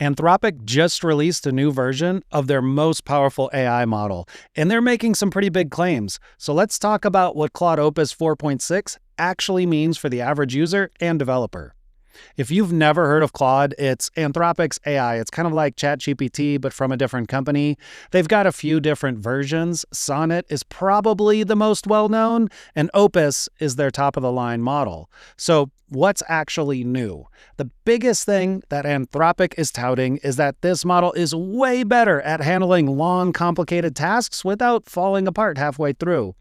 Anthropic just released a new version of their most powerful AI model, and they're making some pretty big claims. So let's talk about what Claude Opus 4.6 actually means for the average user and developer. If you've never heard of Claude, it's Anthropic's AI. It's kind of like ChatGPT, but from a different company. They've got a few different versions. Sonnet is probably the most well-known, and Opus is their top-of-the-line model. So what's actually new? The biggest thing that Anthropic is touting is that this model is way better at handling long, complicated tasks without falling apart halfway through.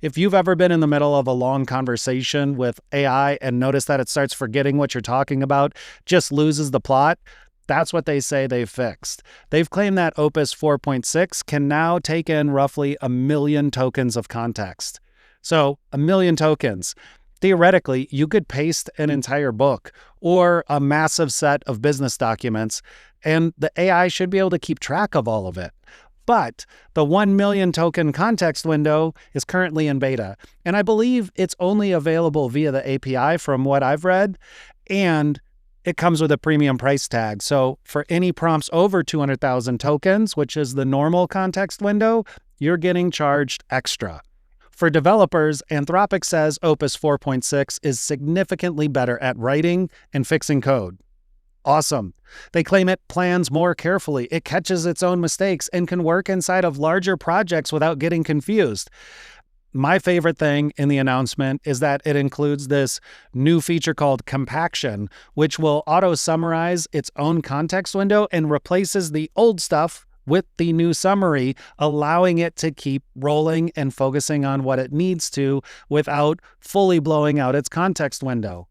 If you've ever been in the middle of a long conversation with AI and noticed that it starts forgetting what you're talking about, just loses the plot, that's what they say they've fixed. They've claimed that Opus 4.6 can now take in roughly 1 million tokens of context. So 1 million tokens. Theoretically, you could paste an entire book or a massive set of business documents, and the AI should be able to keep track of all of it. But the 1 million token context window is currently in beta, and I believe it's only available via the API from what I've read, and it comes with a premium price tag. So for any prompts over 200,000 tokens, which is the normal context window, you're getting charged extra. For developers, Anthropic says Opus 4.6 is significantly better at writing and fixing code. Awesome. They claim it plans more carefully, it catches its own mistakes, and can work inside of larger projects without getting confused. My favorite thing in the announcement is that it includes this new feature called Compaction, which will auto-summarize its own context window and replaces the old stuff with the new summary, allowing it to keep rolling and focusing on what it needs to without fully blowing out its context window.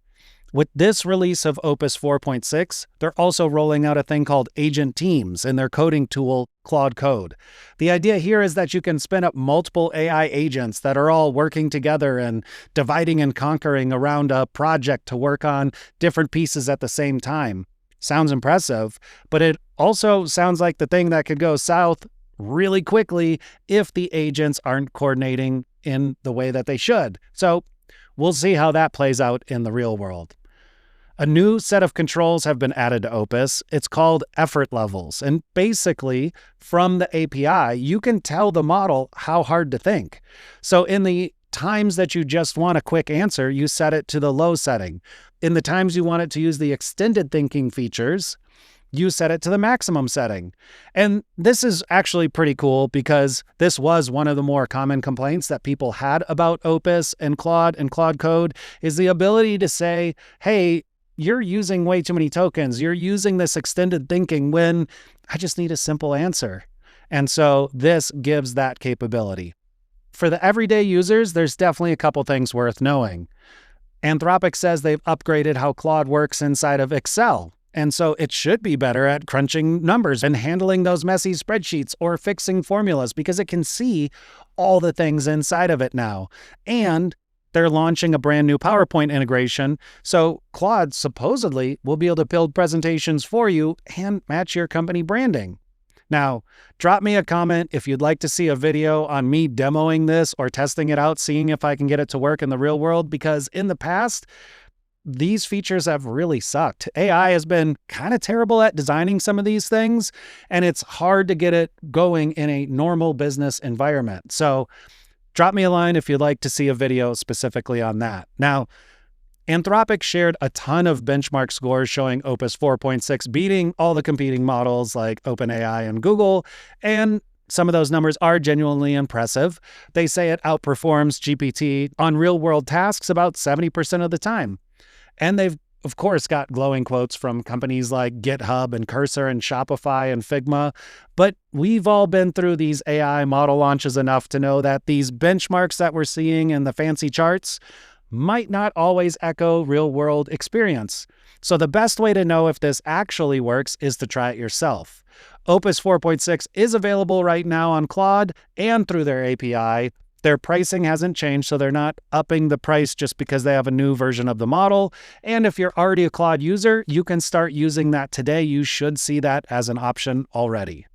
With this release of Opus 4.6, they're also rolling out a thing called Agent Teams in their coding tool, Claude Code. The idea here is that you can spin up multiple AI agents that are all working together and dividing and conquering around a project to work on different pieces at the same time. Sounds impressive, but it also sounds like the thing that could go south really quickly if the agents aren't coordinating in the way that they should. So we'll see how that plays out in the real world. A new set of controls have been added to Opus. It's called effort levels. And basically, from the API, you can tell the model how hard to think. So in the times that you just want a quick answer, you set it to the low setting. In the times you want it to use the extended thinking features, you set it to the maximum setting. And this is actually pretty cool because this was one of the more common complaints that people had about Opus and Claude Code is the ability to say, hey, you're using way too many tokens. You're using this extended thinking when I just need a simple answer. And so this gives that capability. For the everyday users, there's definitely a couple things worth knowing. Anthropic says they've upgraded how Claude works inside of Excel. And so it should be better at crunching numbers and handling those messy spreadsheets or fixing formulas because it can see all the things inside of it now. And they're launching a brand new PowerPoint integration, so Claude supposedly will be able to build presentations for you and match your company branding. Now, drop me a comment if you'd like to see a video on me demoing this or testing it out, seeing if I can get it to work in the real world, because in the past, these features have really sucked. AI has been kind of terrible at designing some of these things, and it's hard to get it going in a normal business environment. So drop me a line if you'd like to see a video specifically on that. Now, Anthropic shared a ton of benchmark scores showing Opus 4.6 beating all the competing models like OpenAI and Google, and some of those numbers are genuinely impressive. They say it outperforms GPT on real-world tasks about 70% of the time. And they've, of course, got glowing quotes from companies like GitHub and Cursor and Shopify and Figma. But we've all been through these AI model launches enough to know that these benchmarks that we're seeing in the fancy charts might not always echo real-world experience. So the best way to know if this actually works is to try it yourself. Opus 4.6 is available right now on Claude and through their API. Their pricing hasn't changed, so they're not upping the price just because they have a new version of the model. And if you're already a Claude user, you can start using that today. You should see that as an option already.